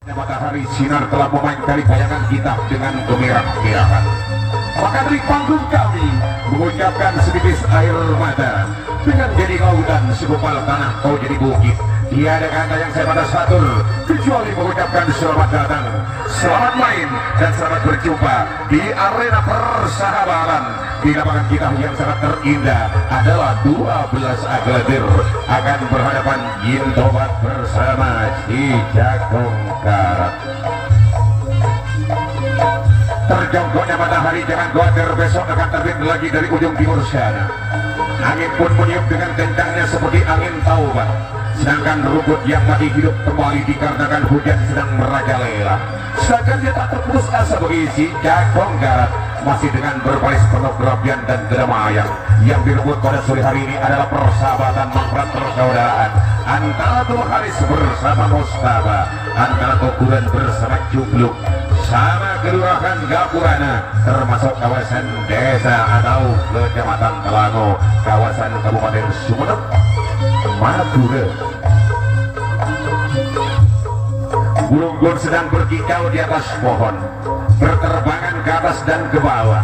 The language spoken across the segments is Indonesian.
Matahari sinar telah memangkali bayangan kita dengan kemerah-merahan. Maka dari panggung kami mengucapkan sedikit air mata dengan jadi lautan segumpal tanah kau jadi bukit. Tiada kata yang saya pada satur kecuali mengucapkan selamat datang, selamat main dan selamat berjumpa di arena persahabatan. Di lapangan kita yang sangat terindah adalah 12 agladir akan berhadapan Gintobat bersama si Jagung Karat. Terjongkoknya matahari jangan khawatir, besok akan terbit lagi dari ujung timur sana. Angin pun meniup dengan kencangnya seperti angin taubat. Sedangkan rumput yang mati hidup kembali dikarenakan hujan sedang merajalela. Sedangkan dia tak terputus asa bagi si Jagung Karat masih dengan berbaris penuh kerapian dan kedamaian. Yang direbut pada sore hari ini adalah persahabatan mangkrat persaudaraan antara Tuh Haris bersama Mustafa, antara Tokuran bersama Cupluk, sama kelurahan Gapurana, termasuk kawasan desa atau kecamatan Telango, kawasan Kabupaten Sumeneb, Madura. Burung-burung sedang berkicau di atas pohon, berterbangan ke atas dan ke bawah.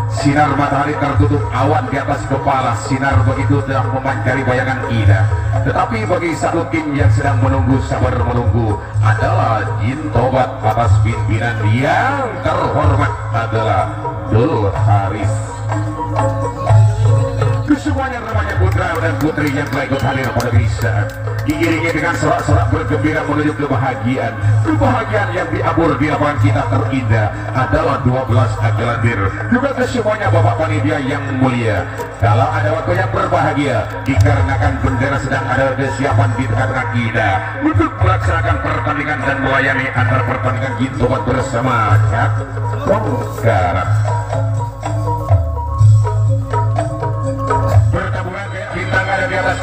Sinar matahari tertutup awan di atas kepala, sinar begitu telah memanjari bayangan kita. Tetapi bagi satu tim yang sedang menunggu, sabar menunggu, adalah Gintobat atas pimpinan yang terhormat adalah Dul Haris. Kesemuanya remaja putra dan putri yang telah ikut hadir pada bisa diiringi dengan sorak-sorak bergembira menuju kebahagiaan. Kebahagiaan yang diabur di lapangan kita terindah adalah 12 agladir. Juga kesemuanya Bapak Panitia yang mulia, kalau ada waktu yang berbahagia dikarenakan bendera sedang ada kesiapan di tengah-tengah kita untuk melaksanakan pertandingan dan melayani antar pertandingan Gintobat bersama Jagung Karat. Di atas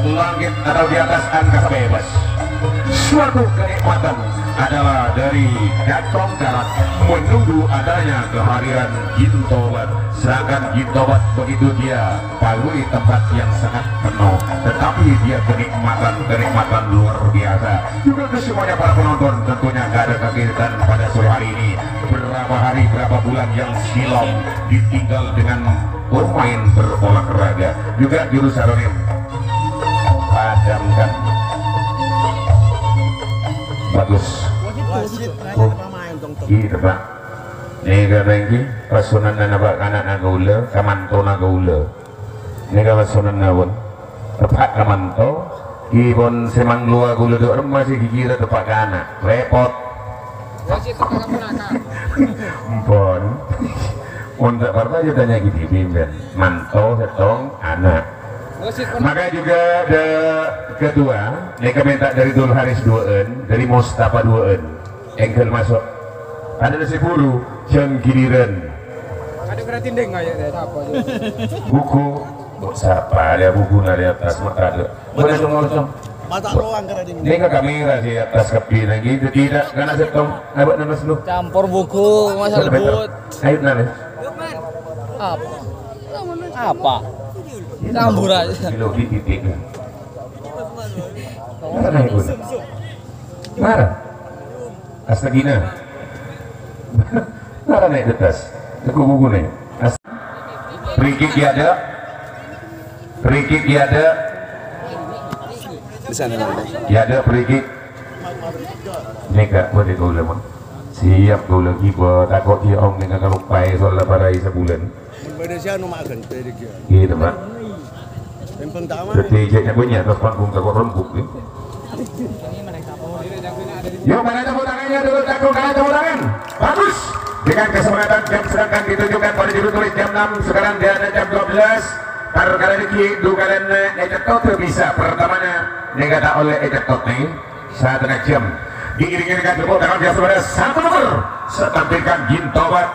langit atau di atas angkasa bebas, suatu kenikmatan adalah dari Jagung Karat menunggu adanya kehadiran Gintobat. Sedangkan Gintobat begitu dia palui tempat yang sangat penuh, tetapi dia kenikmatan luar biasa. Juga kesemuanya para penonton tentunya gak ada kegiatan pada sore hari ini. Berapa hari, berapa bulan yang silam ditinggal dengan bermain berolahraga. Juga jurus aronim padamkan bagus gitu Pak. Ini katanya pasunan nabak anak nagaula kamanto nagaula ini pasunan nawon tepat kamanto ibon semang luar gula doa masih gigi tepat anak repot bon untuk partai juga tanya gitu bimbel manto setong anak. Maka juga ada kedua mereka minta dari Dul Haris 2 dari Mustafa 2 engkel masuk ada si buru jam giliran ada berarti deng kayak apa buku siapa ada buku dari atas mata ada boleh dong mata doang ini ke kamera sih atas kepi lagi itu tidak karena setong abak nanas lu campur buku masa lebut ayo nanas apa campur aja kilo di titik mana ibu marah astagina marah naik atas aku buku nih free kick ada di sana ya ada free kick neka boleh kau lemon siap kau lagi buat takut dia om dengan kalau pai soal lebaran sebulan gitu Pak. Detiknya punya terus panggung takut rembuk nih. Yuk mana tepuk tangannya dulu Jagung Karat tepuk tangan. Bagus. Dengan kesempatan jam sedangkan ditunjukkan pada judul tulis jam 6 sekarang dia ada jam 12. Karena diki dugaan ejetot bisa pertamanya negara oleh ejetot nih 1 jam diiringi dengan tepuk tangan biasa pada 1 nomor. Setampilkan Gintobat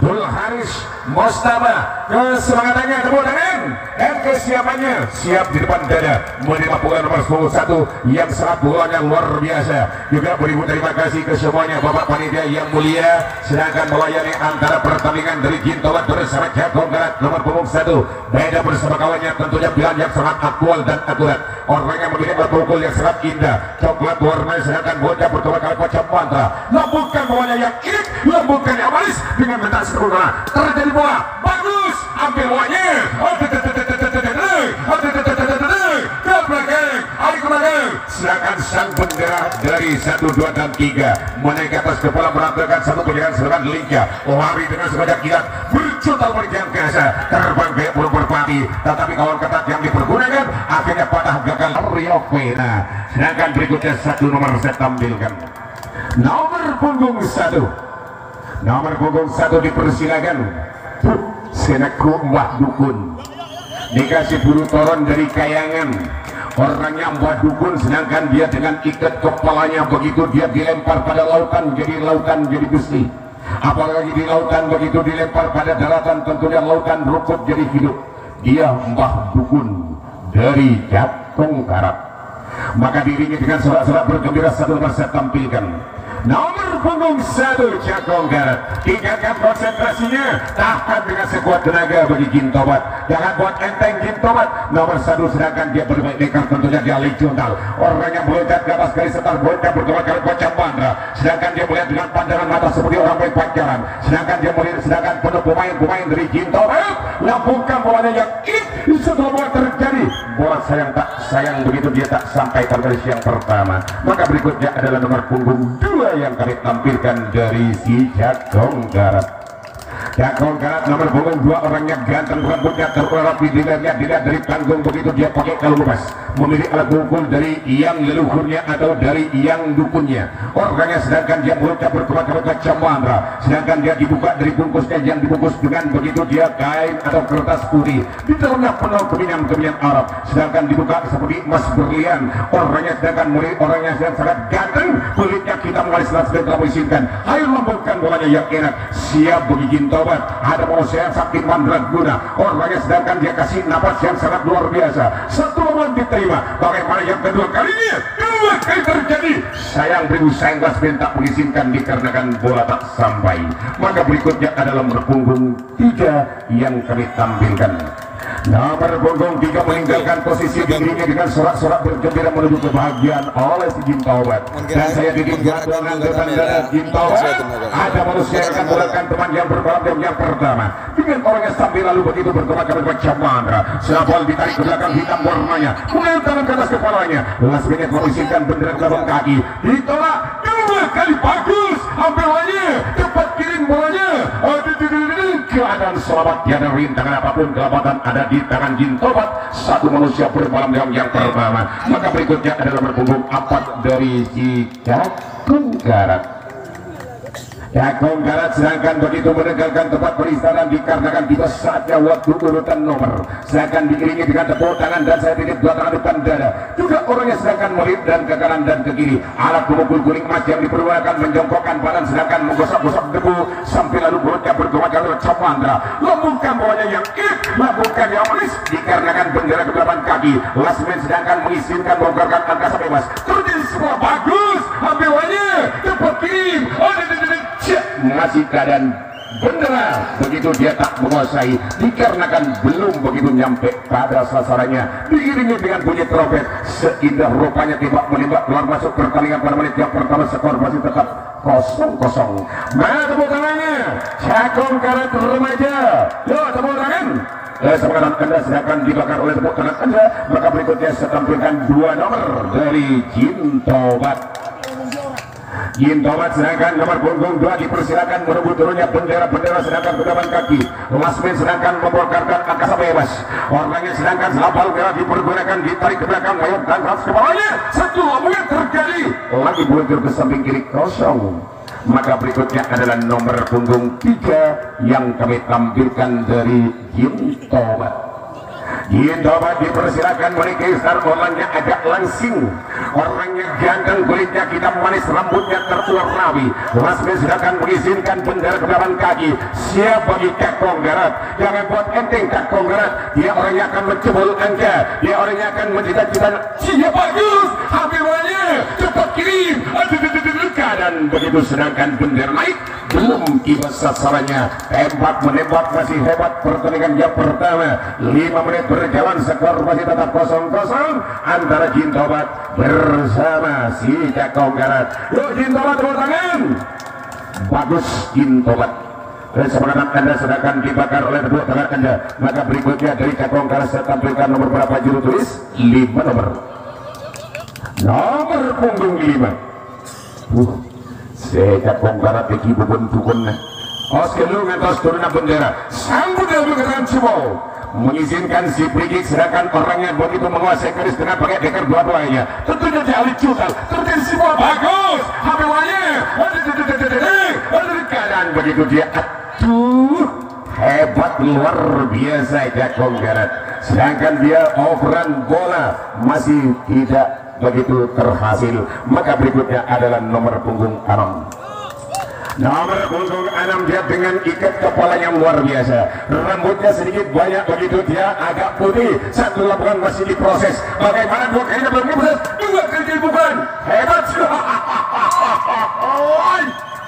Dul Haris Mustafa, kesemangatannya, tepuk tangan, dan kesiapannya siap di depan dada menerima pukulan nomor 1 yang sangat bolanya luar biasa. Juga beribu terima kasih ke semuanya Bapak Panitia yang mulia, sedangkan melayani antara pertandingan dari Jintobat bersama Jagung Garat nomor punggung 1 beda bersama kawannya, tentunya pilihan yang sangat aktual dan akurat. Orang yang memiliki berpukul yang sangat indah, coklat warna, sedangkan bocah bertolak kali pocong mantra, lembutkan bawahnya yang irit, lembutkan yang manis dengan mentak sempurna. Terjadi bola bagus, ambil bawahnya ke belakang, ayo ke belakang, sedangkan sang bendera dari 1, 2, dan 3 menaik ke atas kepala menampilkan satu perjalanan serangan lincah, lari dengan sebanyak kilat, berjuta berjam biasa, terbang kayak burung merpati, tetapi kawan ketat yang dipergunakan akhirnya patah gagal. Rio Pena. Sedangkan berikutnya 1 nomor saya tampilkan nomor punggung 1. Nomor punggung 1 dipersilakan Senaku Mbah Dukun, dikasih bulu toron dari Kayangan. Orangnya Mbah Dukun, sedangkan dia dengan ikat kepalanya begitu dia dilempar pada lautan jadi besi. Apalagi di lautan begitu dilempar pada daratan, tentunya lautan rumput jadi hidup. Dia Mbah Dukun dari Jagung Garat. Maka dirinya dengan sorak-sorak bergembira 1 nomor saya tampilkan nomor punggung 1 Jagung Garat. Tingkatkan konsentrasinya, tahan dengan sekuat tenaga bagi Jintobat, jangan buat enteng Jintobat. Nomor 1 sedangkan dia bermain nekat, tentunya dia legional. Orangnya meloncat ke atas garis setar, bocah bertolak kali pocong bandra, sedangkan dia melihat dengan pandangan mata seperti orang baik pacaran. Sedangkan dia melihat, sedangkan penuh pemain dari Jintobat, lambungkan bolanya yang setelah bola terjadi, bola sayang tak sayang begitu dia tak sampai pada garis yang pertama. Maka berikutnya adalah nomor punggung 2 yang kami tampilkan dari si Jagung Garat. Jagung Garat nomor punggung 2, orangnya ganteng bukan bocah, terurapi dilihat dari panggung begitu dia pakai kalung emas, memiliki alat pukul dari yang leluhurnya atau dari yang dukunnya. Orangnya sedangkan dia mulutnya berkerak-kerak macam mantra, sedangkan dia dibuka dari bungkusnya yang dibungkus dengan begitu dia kain atau kertas putih, di dalamnya penuh keminyan Arab, sedangkan dibuka seperti emas berlian. Orangnya sedangkan murid, orangnya sedang sangat ganteng, kulitnya kita mulai telah mengizinkan. Ayo lambungkan bolanya yang enak, siap bagi Jintobat. Ada manusia yang sakti mandraguna, orangnya sedangkan dia kasih napas yang sangat luar biasa. 1 momen diterima, bagaimana yang kedua kalinya, 2 kali terjadi. Sayang beribu sayang Basben tak mengizinkan dikarenakan bola tak sampai. Maka berikutnya adalah nomor punggung 3 yang kami tampilkan. Nomor punggung 3 meninggalkan posisi dirinya dengan sorak-sorak bergembira menuju kebahagiaan oleh si Jintobat. Dan saya ditinggal dengan tanda Jintobat. Ada manusia yang akan mulakan teman yang berbalap yang pertama dengan orangnya sambil lalu begitu bergerak ke macam mantra. Setelah bola ditarik ke belakang hitam warnanya, kemudian tangan ke atas kepalanya. Last minute mengizinkan bendera belakang kaki ditolak 2 kali bagus, ambil bolanya, cepat kirim bolanya. Keadaan selamat tiada rintangan apapun, kelabatan ada di tangan Jintobat. 1 manusia bermalam yang pertama. Maka berikutnya adalah nomor punggung 4 dari si Jagung Garat. Jagung Garat sedangkan begitu meninggalkan tempat peristanan dikarenakan tiba saatnya waktu urutan nomor, sedangkan diiringi dengan tepuk tangan dan saya titip 2 tangan depan dada. Juga orangnya sedangkan melip dan ke kanan dan ke kiri, alat pemukul guling emas yang dipergunakan menjongkokkan badan sedangkan menggosok-gosok debu sampai lalu perutnya bergerak macam mantra. Lambungkan bawahnya yang lambungkan yang manis dikarenakan bendera kedelapan kaki. Last man sedangkan mengizinkan melonggarkan angkasa bebas. Terjadi semua bagus, ambil bawahnya, cepat kirim. Masih keadaan bendera begitu dia tak menguasai dikarenakan belum begitu nyampe pada sasarannya. Diiringi dengan bunyi trompet, seindah rupanya tembak menembak keluar masuk pertandingan pada menit yang pertama, skor masih tetap 0-0. Mana tepuk tangannya Jagung Garat remaja, yo tepuk tangan. Semangat Anda sedangkan dibakar oleh tepuk tangan Anda. Maka berikutnya saya tampilkan 2 nomor dari Jintobat. Jintobat sedangkan nomor punggung 2 dipersilakan merebut turunnya bendera-bendera sedangkan pegangan kaki. Lasmin sedangkan membongkarkan angkasa bebas. Orangnya sedangkan selapal merah dipergunakan ditarik ke belakang mayat dan keras kepalanya. 1 lambungnya terjadi lagi meluncur ke samping kiri kosong. Maka berikutnya adalah nomor punggung 3 yang kami tampilkan dari Jintobat. Jintobat dipersilakan memiliki star, orangnya agak langsing, orangnya ganteng, kulitnya hitam manis, rambutnya tertular rapi. Lasmi silakan mengizinkan bendera ke depan kaki. Siap bagi Cakong Garut, jangan buat enteng Cakong Garut. Dia orangnya akan mencebol angka, dia orangnya akan mencita-cita. Siap bagus, hampir banyak, cepat kirim. Dan begitu sedangkan bendera naik, belum tiba sasarannya. Tembak menembak masih hebat. Pertandingan yang pertama 5 menit berjalan, skor masih tetap 0-0 antara Jintobat bersama si Cakong Garut. Yuk Jintobat tepuk tangan. Bagus Jintobat. Semangat Anda sedangkan dibakar oleh tepuk tangan Anda. Maka berikutnya dari Cakong Garut saya tampilkan nomor berapa juru tulis? 5 nomor. Nomor punggung 5. Saya Cakong Garut di bubun-bubun. Oke lu ngetos turunan bendera. Sambut dan bergerak cebol. Mengizinkan si Brigik, sedangkan orangnya begitu menguasai garis dengan pakai deker dua-duanya. Tentunya dia alih cutal. Terjadi semua bagus. Hampirnya. Dan begitu dia. Aduh. Hebat luar biasa Cakong Garut. Sedangkan dia overrun bola masih tidak begitu terhasil. Maka berikutnya adalah nomor punggung 6. Nomor punggung 6 dia dengan ikat kepala yang luar biasa. Rambutnya sedikit banyak begitu, dia agak putih. Satu lapangan masih diproses. Bagaimana dua kali belum diproses? Dua kali bukan. Hebat.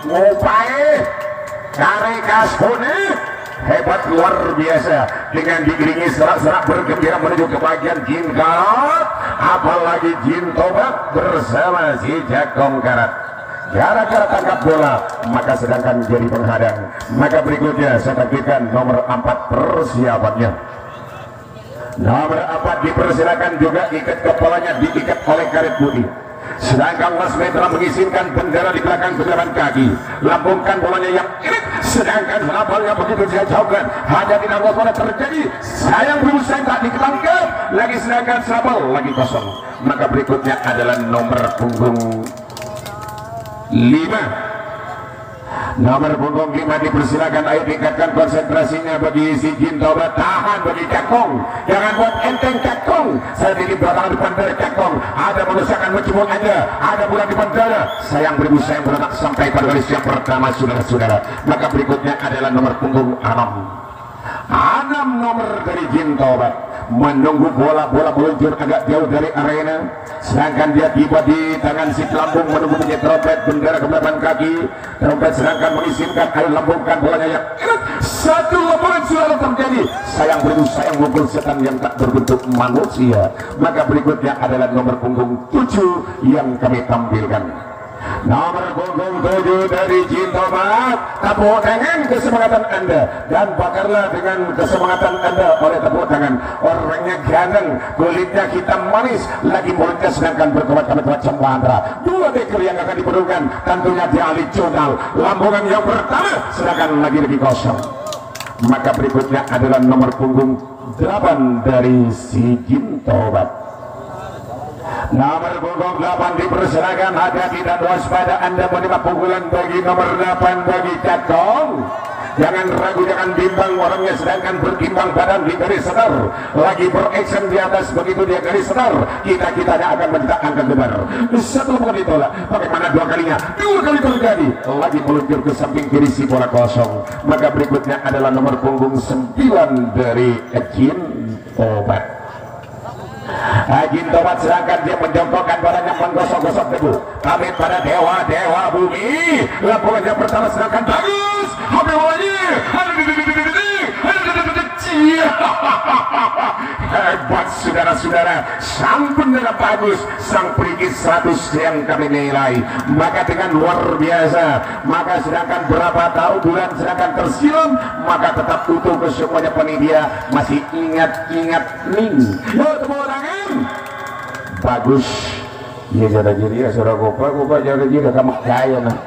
Ngupai. Cari kaskone. Hebat luar biasa. Dengan diiringi serak-serak bergembira menuju ke bagian Jin Garut. Apalagi Jintobat bersama si Cakong Garut. Gara-gara tangkap bola maka sedangkan jadi penghadang. Maka berikutnya saya tampilkan nomor 4 persiapannya. Nomor 4 dipersilakan juga ikat kepalanya diikat oleh karet putih. Sedangkan Lasmi telah mengizinkan bendera di belakang kedalaman kaki. Lambungkan bolanya yang irit. Sedangkan labalnya begitu dia jauhkan. Hanya tidak waspada terjadi. Sayang berusaha tak diketangkap. Lagi sedangkan sabal lagi kosong. Maka berikutnya adalah nomor punggung 5. Nomor punggung 5 dipersilakan. Ayo tingkatkan konsentrasinya bagi si Jintobat. Tahan bagi Cakong. Jangan buat enteng Cakong. Saya di belakang depan dari Cakong. Ada manusia akan mencebol Anda. Ada bulan di bandara. Sayang beribu sayang beranak sampai pada garis yang pertama saudara-saudara. Maka berikutnya adalah nomor punggung 6. 6 nomor dari Jintobat menunggu bola meluncur agak jauh dari arena. Sedangkan dia tiba di tangan si lambung menunggu bunyi trompet bendera ke belakang kaki. Trompet sedangkan mengizinkan ayo lambungkan bolanya yang enak. Satu lapangan sudah terjadi. Sayang beribu sayang mukul setan yang tak berbentuk manusia. Maka berikutnya adalah nomor punggung 7 yang kami tampilkan. Nomor punggung 7 dari Jintobat. Tepuk tangan kesemangatan Anda dan bakarlah dengan kesemangatan Anda oleh tepuk tangan. Orangnya ganteng, kulitnya hitam manis, lagi mulutnya sedangkan berkebat-kebat cemandra. 2 deker yang akan diperlukan tentunya di alih jurnal. Lambungan yang pertama sedangkan lagi kosong. Maka berikutnya adalah nomor punggung 8 dari si Jintobat. Nomor punggung 8 dipersilakan. Hati-hati dan waspada Anda menerima pukulan bagi nomor 8 bagi Cakong. Jangan ragu, jangan bimbang. Orangnya sedangkan bertimbang badan di garis setar. Lagi beraction di atas begitu dia garis setar. Kita-kitanya akan mencetak angka gemar. Satu bukan ditolak. Bagaimana 2 kalinya? 2 kali terjadi. Lagi meluncur ke samping kiri si bola kosong. Maka berikutnya adalah nomor punggung 9 dari Jintobat. Jintobat sedangkan dia menjongkokkan badannya menggosok-gosok debu. Kami pada dewa bumi. Laporannya pertama sedangkan bagus. Habis lagi. Hebat saudara-saudara. Sang bendera bagus, sang perigi 100 yang kami nilai. Maka dengan luar biasa. Maka sedangkan berapa tahun bulan sedangkan tersilam, maka tetap utuh ke semuanya panitia. Masih ingat ning. Yuk tepuk tangan. Bagus. Ya jaga diri ya saudara Gopa jaga diri kamu kaya nah.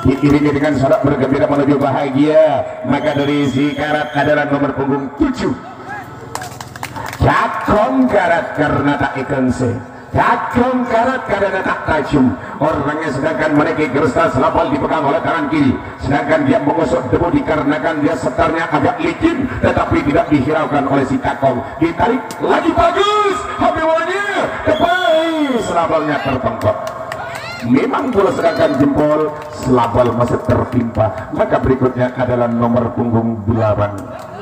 Diiringi dengan sorak bergembira menuju bahagia. Maka dari si Garut adalah nomor punggung 7. Cakong Garut karena tak ikense. Cakung Karat kadang tak tajam orangnya, sedangkan mereka Gersta selapal dipegang oleh tangan kiri, sedangkan dia mengosok debu dikarenakan dia setarnya agak licin tetapi tidak dihiraukan oleh si Cakung. Ditarik lagi bagus, habis bolanya tepai, selabalnya tertongkok. Memang bola sedangkan jempol selabal masih tertimpa. Maka berikutnya adalah nomor punggung 8.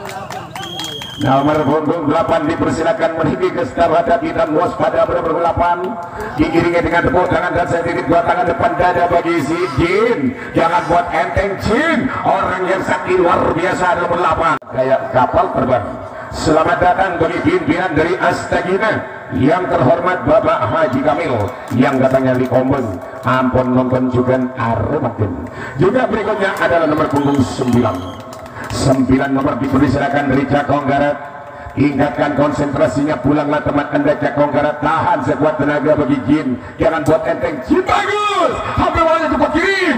Nomor punggung 8 dipersilakan menghidupkan kestabatan dan waspada bernomor 8 diiringi dengan tepuk tangan dan saya titik dua tangan depan dada bagi si Jin. Jangan buat enteng Jin, orang yang sakti luar biasa nomor 8 kayak kapal terbang. Selamat datang bagi pimpinan dari Astagina yang terhormat Bapak Haji Kamil yang datangnya di Kombeng. Ampun nonton juga Arematin. Juga berikutnya adalah nomor punggung 9 nomor dipersilakan dari Cakung Karat. Ingatkan konsentrasinya, pulanglah teman anda Cakung Karat, tahan sekuat tenaga bagi Jin, jangan buat enteng. Jin bagus, hampir walanya cepat kirim.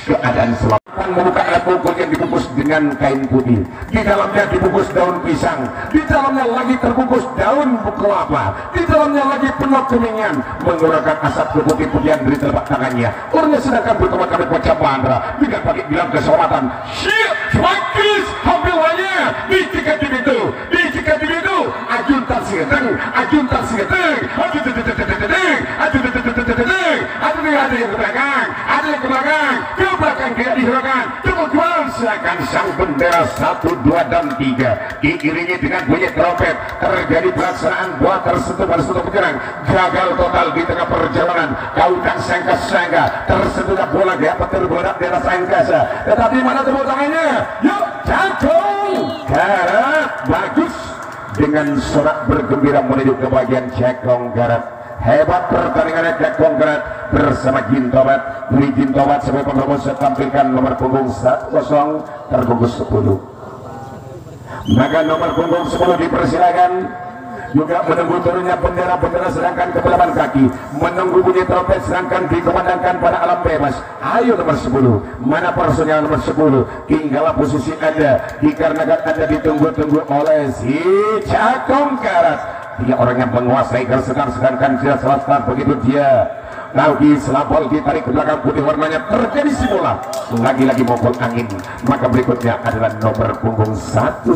Keadaan selamat membuka pukul yang dibungkus dengan kain putih, di dalamnya dibungkus daun pisang, di dalamnya lagi terbungkus daun kelapa, di dalamnya lagi penuh keminyan, menggunakan asap keputih-putihan dari telapak tangannya. Orangnya sedangkan berteman-teman baca bandra tidak pakai bilang keselamatan. Siap, bagus, hampir walanya dicikat itu, ajuntar sireteng, ada yang ke belakang, tidak dihiraukan, kemudian silakan sang bendera 1, 2, dan 3 diiringi dengan bunyi trompet. Terjadi pelaksanaan buah tersentuh pada satu penyerang, gagal total di tengah perjalanan. Kautan sangka-sangka tersentuhnya bola gaya petir bola di atas angkasa, tetapi mana tepuk tangannya? Yuk, Cakung Karat bagus dengan sorak bergembira menuju ke bagian Cakung Karat. Hebat pertandingannya Cakung Karat bersama Jin Tobat. Beri Jin Tobat sebagai penerus tampilkan nomor punggung 10 terbungkus 10. Maka nomor punggung 10 dipersilakan juga menunggu turunnya bendera-bendera sedangkan kepelaban kaki menunggu bunyi trompet sedangkan dikumandangkan pada alam bebas. Ayo nomor 10, mana personnya nomor 10? Tinggallah posisi anda dikarenakan anda ditunggu-tunggu oleh si Cakung Karat. Dia orang yang menguasai garis sedangkan dia selesai begitu dia lagi selapol ditarik ke belakang putih warnanya terjadi si bola lagi-lagi mogok angin. Maka berikutnya adalah nomor punggung 11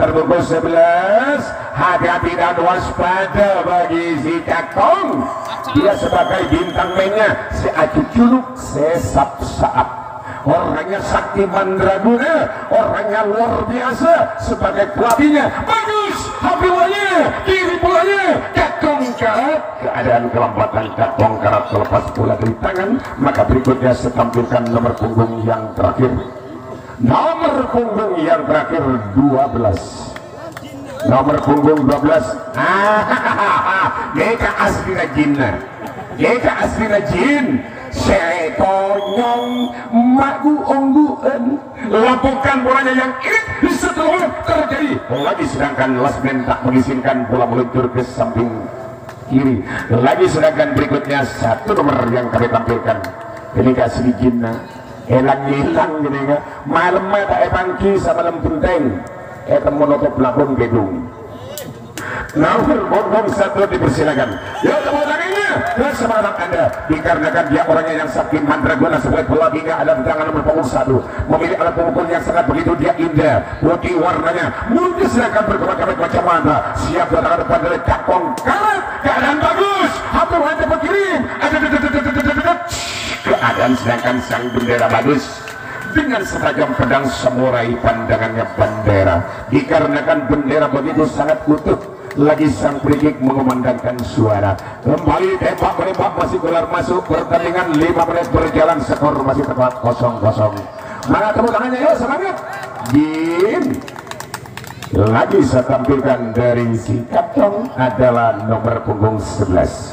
terbungkus 11. Hati-hati dan waspada bagi si Cakung. Dia sebagai bintang mainnya si Acu Culuk sesap saap. Orangnya sakti mandraguna, orangnya luar biasa sebagai pelatihnya. Bagus, hampirnya, kiri bolanya, Cakung Karat. Keadaan kelambatan Cakung Karat terlepas bola dari tangan. Maka berikutnya saya tampilkan nomor punggung yang terakhir. Nomor punggung yang terakhir 12. Nomor punggung 12. Mereka aslinya Jin. Sekonyong magu ongguan lakukan bolanya yang irit setelah terjadi lagi sedangkan Lasmen tak mengizinkan bola meluncur ke samping kiri lagi sedangkan berikutnya satu nomor yang kami tampilkan ini kasih Jinna hilang gini ya malam tak pangki sama malam penting temu nutup labung gedung. Nomor punggung 1 dipersilakan. Ya tepuk tangannya bersama anak anda dikarenakan dia orangnya yang sakti mandraguna sebagai pelatihnya ada di tangan nomor punggung 1 memiliki alat pemukul yang sangat begitu dia indah putih warnanya mungkin sedangkan berkemat-kemat macam mana siap datang depan dari Cakung Karat. Keadaan bagus hampir wajah cepat kirim keadaan sedangkan sang bendera bagus dengan setajam pedang samurai pandangannya bendera dikarenakan bendera begitu sangat utuh. Lagi sang free-kick mengumandangkan suara kembali tembak menembak masih gelar masuk pertandingan 5 menit berjalan skor masih tepat 0-0. Mana tepuk tangannya yuk semangat Jin. Lagi saya tampilkan dari si Cakung adalah nomor punggung 11.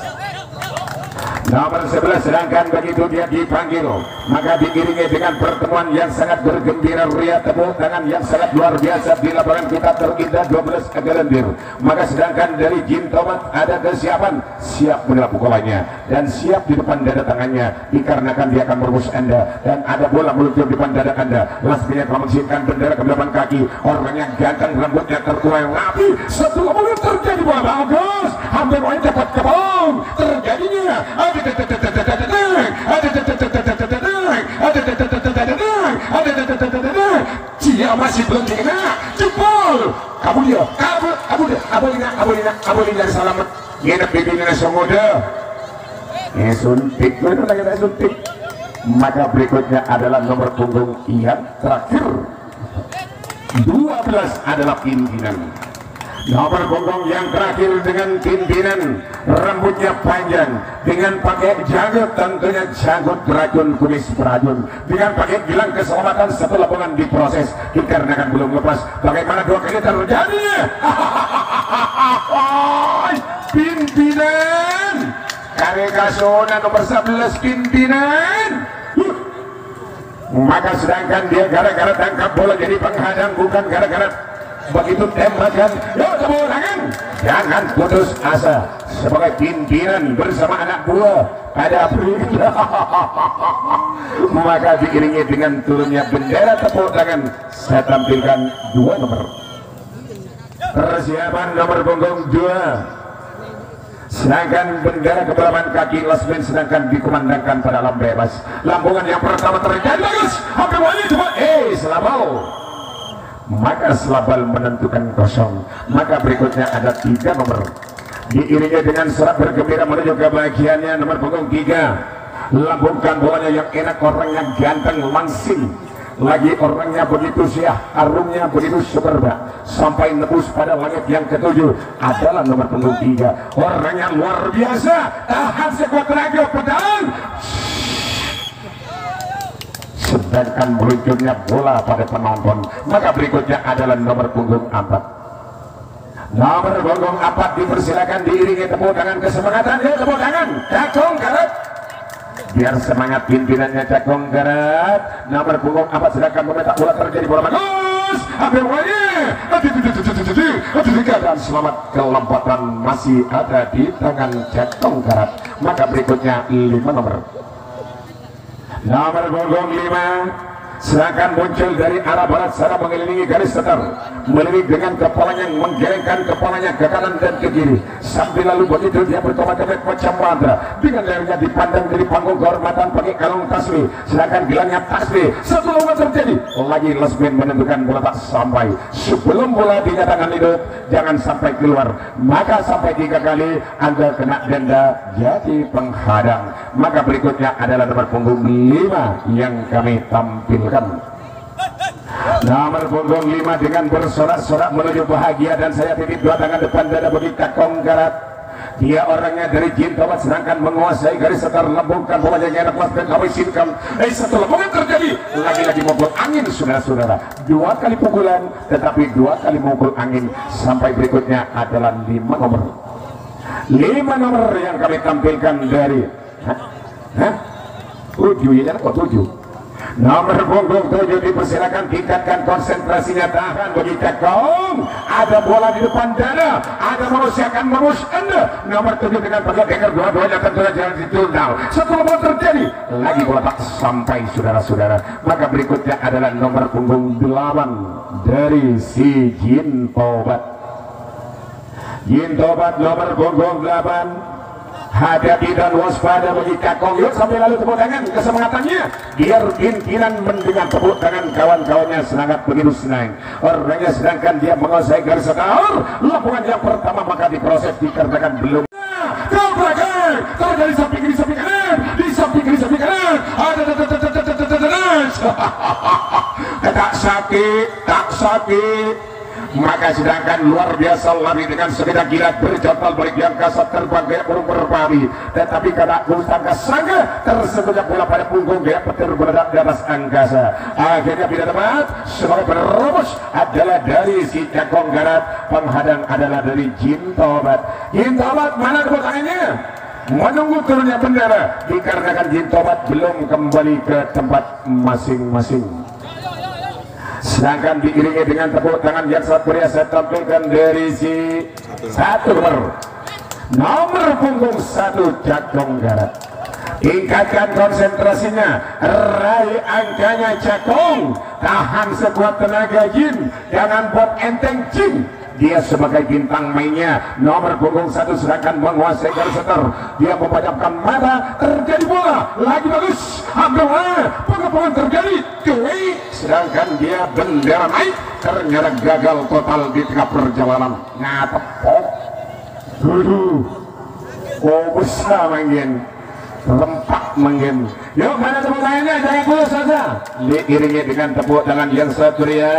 Nomor 11 sedangkan begitu dia dipanggil, maka diiringi dengan pertemuan yang sangat bergembira ria, tepuk tangan yang sangat luar biasa di lapangan kita terindah 12 Agalendir. Maka sedangkan dari Jin Tobat ada kesiapan, siap menerima pukulannya dan siap di depan dada tangannya, dikarenakan dia akan merebus Anda dan ada bola meluncur di depan dada Anda. Lasminya telah mensiapkan bendera ke depan kaki, orangnya ganteng, rambutnya tertuai rapi. Satu mobil terjadi bola bagus, hampir main dapat kebong terjadinya. Dia masih belum dikena jempol kabur dia abolina selamat nginep di dunia semuda suntik itu lagi suntik. Maka berikutnya adalah nomor punggung yang terakhir 12 adalah pimpinan. Nomor punggung yang terakhir dengan pimpinan, rambutnya panjang dengan pakai janggut, tentunya janggut racun kumis perajun, dengan pakai gelang keselamatan satu lapangan diproses dikarenakan belum lepas. Bagaimana dua kali terjadinya? Pimpinan Karekasona nomor 11 pimpinan. Maka sedangkan dia gara-gara tangkap bola jadi penghadang, bukan gara-gara begitu tembakan. Yo tepuk tangan, jangan putus asa sebagai pimpinan bersama anak buah pada berita. Maka diiringi dengan turunnya bendera, tepuk tangan. Saya tampilkan 2 nomor. Persiapan nomor punggung 2. Sedangkan bendera kebelahan kaki Lasmin sedangkan dikumandangkan pada alam bebas. Lambungan yang pertama terjadi bagus, hampir wali cuma selabal. Maka selabal menentukan kosong. Maka berikutnya ada 3 nomor. Diiringi dengan sorak bergembira menuju kebahagiaannya nomor punggung 3. Lambungkan bolanya yang enak, orangnya ganteng langsing. Lagi orangnya begitu siah, harumnya begitu superba sampai nebus pada langit yang ke-7 adalah nomor punggung 3. Orangnya luar biasa, tahan sekuat tenaga pedang. Sedangkan meluncurnya bola pada penonton. Maka berikutnya adalah nomor punggung 4. Nomor punggung 4 dipersilakan diiringi tepuk tangan kesemangatan. Ya tepuk tangan, Cakong Garut. Biar semangat pimpinannya Cakong Garut. Nomor punggung 4 sedangkan memetak bola terjadi bola bagus. Ambil bolanya. Dan selamat kelempatan masih ada di tangan Cakong Garut. Maka berikutnya 5 nomor. Nomor punggung 5 sedangkan muncul dari arah barat sana mengelilingi garis setar, melirik dengan kepalanya, menggelengkan kepalanya ke kanan dan ke kiri sambil lalu begitu dia bertobat-tobat macam mantra dengan lehernya dipandang dari panggung kehormatan pakai kalung tasbih, sedangkan gelangnya tasbih. Satu lomba terjadi lagi, Lasmin menentukan bola tak sampai. Sebelum bola dinyatakan hidup jangan sampai keluar, maka sampai 3 kali Anda kena denda jadi penghadang. Maka berikutnya adalah nomor punggung 5 yang kami tampilkan. Nomor punggung 5 dengan bersorak-sorak menuju bahagia dan saya titip 2 tangan depan dada bagi Cakong Garut. Dia orangnya dari Jin Tobat sedangkan menguasai garis setar, lambungkan bolanya yang enak dan kawisinkan. Satu lambungan terjadi lagi-lagi mogok angin saudara-saudara. 2 kali pukulan tetapi 2 kali mogok angin. Sampai berikutnya adalah 5 nomor. 5 nomor yang kami tampilkan dari 7 ya kok 7. Nomor punggung 7 dipersilakan tingkatkan konsentrasinya, tahan bagi Cakong. Ada bola di depan dada, ada manusia akan merus Anda. Nomor 7 dengan pakai denger dua-duanya tentunya jangan ditundal. Satu bola terjadi lagi bola tak sampai saudara-saudara. Maka berikutnya adalah nomor punggung 8 dari si Jin Tobat. Jin Tobat nomor punggung 8. Hati-hati dan waspada bagi Cakong. Yuk sampai lalu tepuk tangan kesemangatannya biar pimpinan mendengar tepuk tangan kawan-kawannya semangat begitu senang. Orangnya sedangkan dia menguasai garis setar, lapangan yang pertama maka diproses dikarenakan belum belakang terjadi samping kiri samping kanan, di samping kiri samping kanan tak sakit. Maka sedangkan luar biasa lari dengan sepeda kilat berjatuh balik yang kasar terbang gaya burung merpati, tetapi karena sangka sangka tersebutnya bola pada punggung gaya petir meledak di atas angkasa. Akhirnya tidak dapat. Sebagai penerobos adalah dari si Cakong Garut, penghadang adalah dari Jin Tobat. Jin Tobat mana tepuk tangannya? menunggu turunnya bendera dikarenakan Jin Tobat belum kembali ke tempat masing-masing. Sedangkan diiringi dengan tepuk tangan yang sangat meriah saya tampilkan dari si satu nomor punggung 1 Cakong Garat. Tingkatkan konsentrasinya, raih angkanya Cakong, tahan sekuat tenaga Jin, jangan buat enteng Jin. Dia sebagai bintang mainnya nomor punggung 1 sedangkan menguasai garis setter. Dia memejamkan mata, terjadi bola lagi bagus, hampir pengepungan terjadi Dewi, sedangkan dia bendera naik ternyata gagal total di tengah perjalanan. Ngatepok oh besar main lempak mungkin. Yuk mana tepuk tangannya, jangan pulus saja. Diiringi dengan tepuk tangan yang setia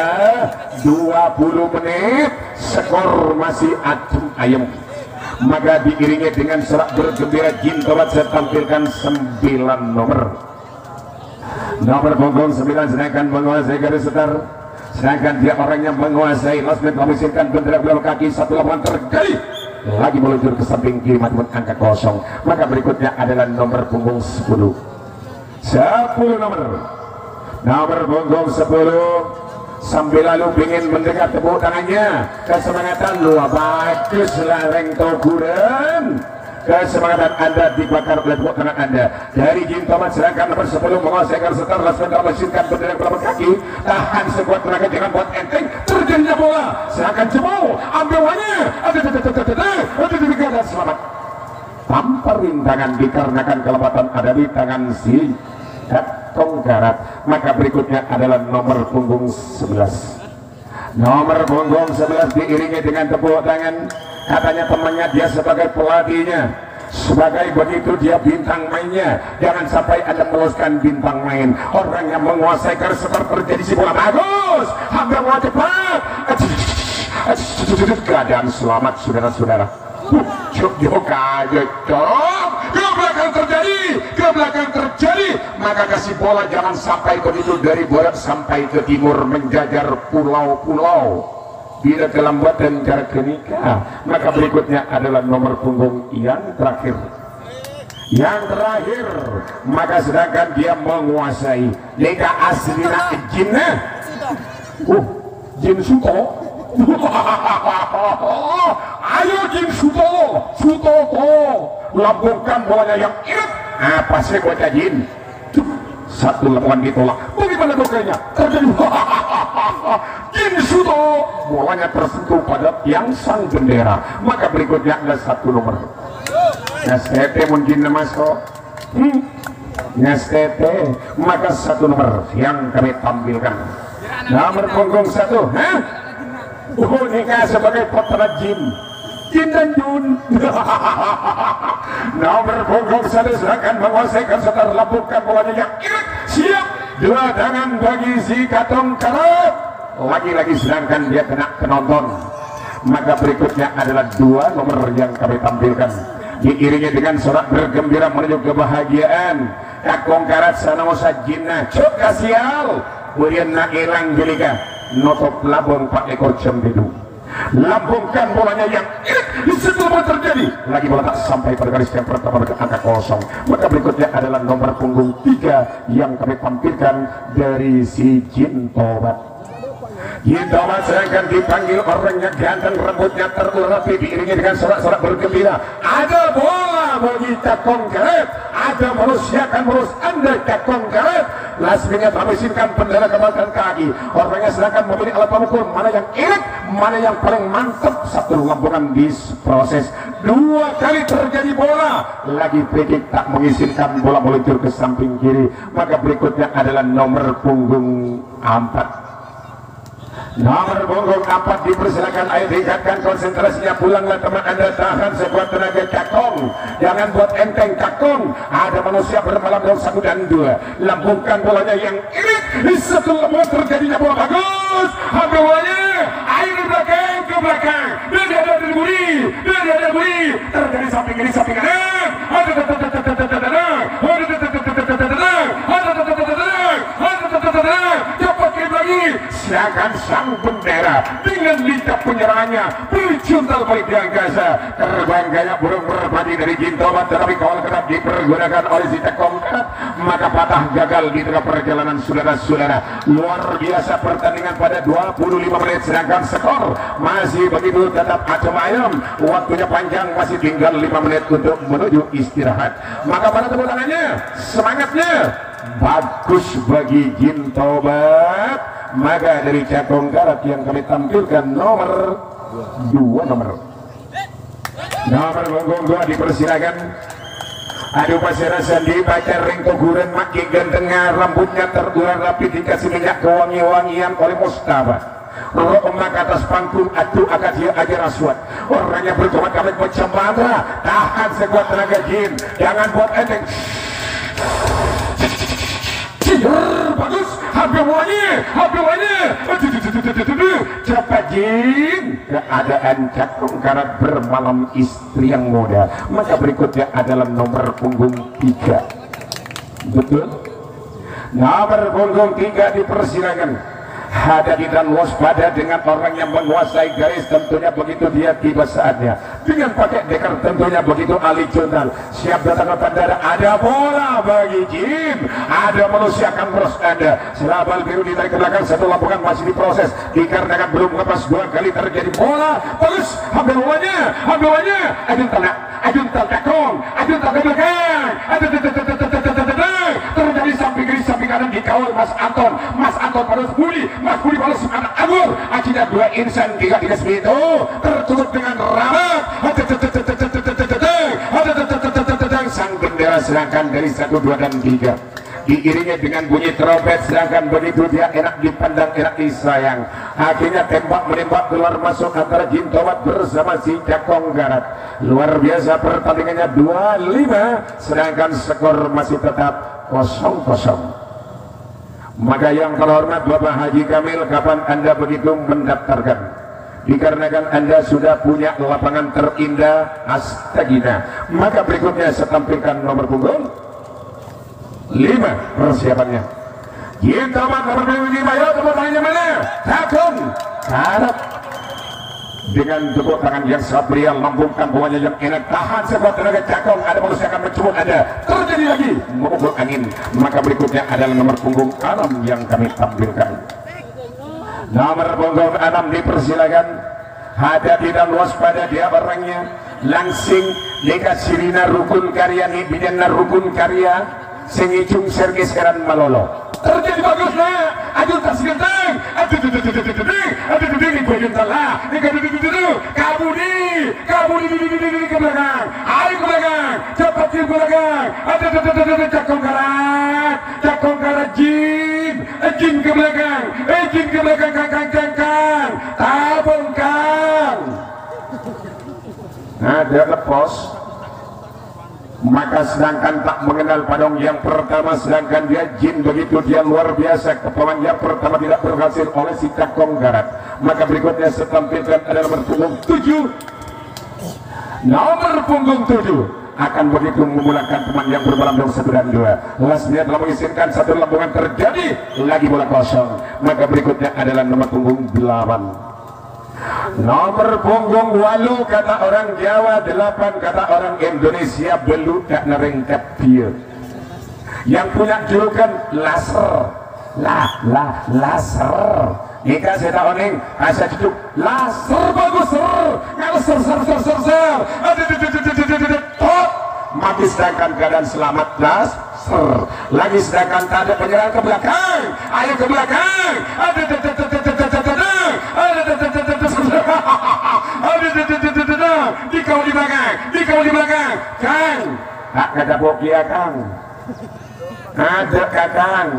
20 menit, skor masih adem ayem. Maka diiringi dengan sorak bergembira Jin Tobat saya tampilkan 9 nomor punggung 9 sedangkan menguasai garis setar. Sedangkan dia orangnya menguasai last minute memisahkan bendera belakang kaki 1 lapangan terjadi lagi meluncur ke samping kiri matematik angka kosong. Maka berikutnya adalah nomor punggung 10 nomor punggung 10 sambil lalu ingin mendengar tepuk tangannya, kesemangatan luar bagus lareng toguran. Kesemangatan Anda dibakar oleh tepuk tangan Anda dari Jin Tobat sedangkan nomor 10 menguasai garis setar langsung memisahkan bendera belakang kaki, tahan sekuat tenaga jangan buat enteng, terjadinya bola sedangkan jebol ambilnya dan selamat tanpa rintangan dikarenakan kelepatan ada di tangan si Cakong Garat. Maka berikutnya adalah nomor punggung 11 diiringi dengan tepuk tangan. Katanya temannya dia sebagai pelatihnya, sebagai begitu dia bintang mainnya. Jangan sampai Anda meloloskan bintang main. Orang yang menguasai garis setar terjadi si bola bagus, hampir mau cepat. Keadaan selamat saudara-saudara. Ke belakang terjadi, maka kasih bola jangan sampai begitu dari barat sampai ke timur menjajar pulau-pulau. Bila kelambatan jarak nikah, maka berikutnya adalah nomor punggung yang terakhir. Maka sedangkan dia menguasai Liga Aslinya Jinnya Jin Suto. Ayo Jin Suto lambungkan bolanya yang irit. Apa sih bocah Jin? 1 lapangan ditolak. Bagaimana dokternya? Terjadi Jin Suto bolanya tersentuh pada yang sang bendera. Maka berikutnya ada 1 nomor. Nastete mungkin masuk. Nastete maka 1 nomor yang kami tampilkan. Nomor punggung 1. Nikah sebagai putra Jin dan Jun. Nomor punggung 1 sedangkan menguasai setar lambungkan bolanya yang irit. Siap 2 tangan bagi si Cakong Garat. Lagi-lagi sedangkan dia kena penonton. Maka berikutnya adalah 2 nomor yang kami tampilkan diiringi dengan sorak bergembira menuju kebahagiaan. Cakong Garat sanosa Jinna cuk kasial kemudian nak hilang jelika notop labung 4 ekor cempedu. Lambungkan bolanya yang setelah terjadi lagi bola tak sampai pada garis yang pertama ke angka kosong. Maka berikutnya adalah nomor punggung 3 yang kami tampilkan dari si Jin Tobat. Jin Tobat sedangkan dipanggil orangnya ganteng, rambutnya terurapi diiringi dengan sorak-sorak bergembira. Ada bola bagi Cakong Garat, ada manusia akan merus Anda Cakong Garat. Lasminya terhasilkan bendera ke belakang kaki. Orangnya sedangkan memilih alat pemukul mana yang irit, mana yang paling mantap. 1 lambungan diproses 2 kali terjadi bola lagi free tak mengizinkan bola meluncur ke samping kiri. Maka berikutnya adalah nomor punggung 4. Nomor punggung 4 dipersilakan. Ayo tingkatkan konsentrasinya, pulanglah teman Anda, tahan sekuat tenaga Cakong, jangan buat enteng Cakong. Ada manusia bermalam dalam 1 dan 2. Lambungkan bolanya yang irit. Setelah bola terjadinya bola bagus, ambil bolanya, ayo ke belakang, dan ada buri, terjadi samping kiri samping kanan. sedangkan sang bendera dengan lincah penyerangannya berjuntal balik di angkasa. Terbang gaya burung merpati dari Jintobat, tetapi kawal ketat dipergunakan oleh si Cakong Garat, maka patah gagal di tengah perjalanan saudara-saudara. Luar biasa pertandingan pada 25 menit, sedangkan skor masih begitu tetap acem ayam. Waktunya panjang, masih tinggal 5 menit untuk menuju istirahat. Maka pada tepuk tangannya, semangatnya bagus bagi Jintobat. Maka dari Cakong Garat yang kami tampilkan nomor 2 nomor punggung 2 dipersilakan. Aduh pasir sandi baca ring keguran makin gantengnya, rambutnya terurai rapi dikasih minyak kewangi-wangian oleh Mustafa. Rombak atas panggung atuh akan dia ajar aswat. Orangnya bertobat kami macam mana? Tahan sekuat tenaga jin, jangan buat enteng. Bagus, hampir wangi. Cepat jin. Keadaan Cakong Garat bermalam istri yang muda. Maka berikutnya adalah nomor punggung 3. Betul? Nomor punggung 3 dipersilakan. Hadapi dan waspada dengan orang yang menguasai garis, tentunya begitu dia tiba saatnya. Dengan pakai dekar tentunya begitu Ali Jundal. Siap datang ke bandara, ada bola bagi Jin. Ada manusia akan terus ada. Selabal biru ditarik ke belakang, satu lapangan masih diproses. Dikarenakan belum lepas 2 kali terjadi bola. Bagus, ambil bolanya. Ajun Cakong, Ajun ke belakang. Terjadi samping kiri, samping kanan dikawal Mas Anton pada Budi, Mas Budi balas anak Agur. Akhirnya 2 insan 3 itu tertutup dengan rapat. Sang bendera sedangkan dari 1, 2, dan 3 diiringi dengan bunyi trompet, sedangkan begitu dia enak dipandang, enak disayang. Akhirnya tembak menembak keluar masuk antara Jintobat bersama si Cakong Garat. Luar biasa pertandingannya 25, sedangkan skor masih tetap 0-0. Maka yang terhormat Bapak Haji Kamil, kapan Anda begitu mendaftarkan? Dikarenakan Anda sudah punya lapangan terindah Astagina. Maka berikutnya saya tampilkan nomor punggung 5 persiapannya. Jintobat nomor 5, ayo tepuk tangannya mana? Cakong Garat dengan tepuk tangan yang sangat meriah, lambungkan bawahnya yang enak, tahan sekuat tenaga Cakong. Ada manusia akan mencubut Anda, terjadi lagi memukul angin. Maka berikutnya adalah nomor punggung 6 yang kami tampilkan. Nomor punggung 6 dipersilakan. Hadapi dan waspada dia orangnya. Langsing dikasih Sirina Rukun Karya nih, bidana Rukun Karya Sengicung Sergei Seran Malolo. Terjadi bagus lah. Ajun tak segenteng. Kabudi ke belakang. Ayo ke belakang. Cepat ke belakang. Cakong Garat Jin ke belakang. Jin ke belakang. Kang. Tabung Kang. Ada lepas. Maka sedangkan tak mengenal padong yang pertama, sedangkan dia Jin begitu dia luar biasa. Kepaman yang pertama tidak berhasil oleh si Cakong Garat. Maka berikutnya saya tampilkan ada nomor punggung 7. Nomor punggung 7 akan begitu memulakan teman yang bermalam dong 1 dan 2. Lasnya telah mengizinkan satu lambungan, terjadi lagi bola kosong. Maka berikutnya adalah nomor punggung 8. Nomor punggung 8 kata orang Jawa, 8 kata orang Indonesia, beludak nerengkap dia. Yang punya julukan laser. Laser. Ika saya tak oning, asa cucuk laser bagus ser. Top. Mati sedangkan keadaan selamat laser. Lagi sedangkan tak ada penyerang ke belakang. Ayo ke belakang. Dikau di belakang. Kang. Tak ada bokia Kang. Ada Kakang.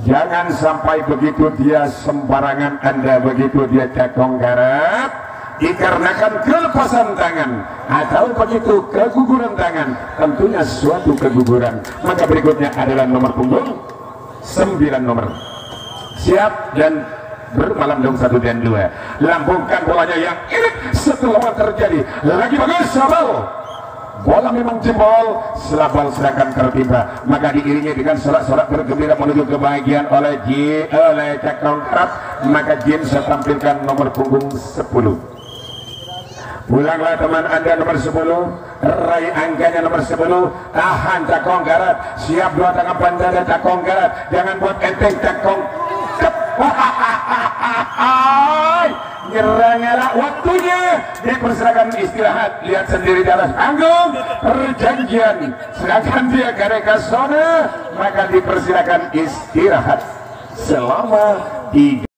Jangan sampai begitu dia sembarangan Anda, begitu dia Cakong Garat, dikarenakan kelepasan tangan atau begitu keguguran tangan, tentunya suatu keguguran. Maka berikutnya adalah nomor punggung 9 nomor. Siap dan bermalam dong 1 dan 2. Lambungkan bolanya yang irit setelah terjadi. Lagi bagus Sabal. bola memang jebol, selabal sedangkan tertimpa, maka diiringi dengan sorak-sorak bergembira menuju kebahagiaan oleh Cakongkrap. Maka Jin saya tampilkan nomor punggung 10. Pulanglah teman Anda nomor 10, raih angkanya nomor 10. Tahan Cakongkrap, siap dua tangan pandada Cakongkrap, jangan buat enteng Cakongkrap. Nyerang-nyerang waktunya dipersilakan istirahat. Lihat sendiri di atas panggung perjanjian, sedangkan dia Gareka Sona maka dipersilakan istirahat selama 3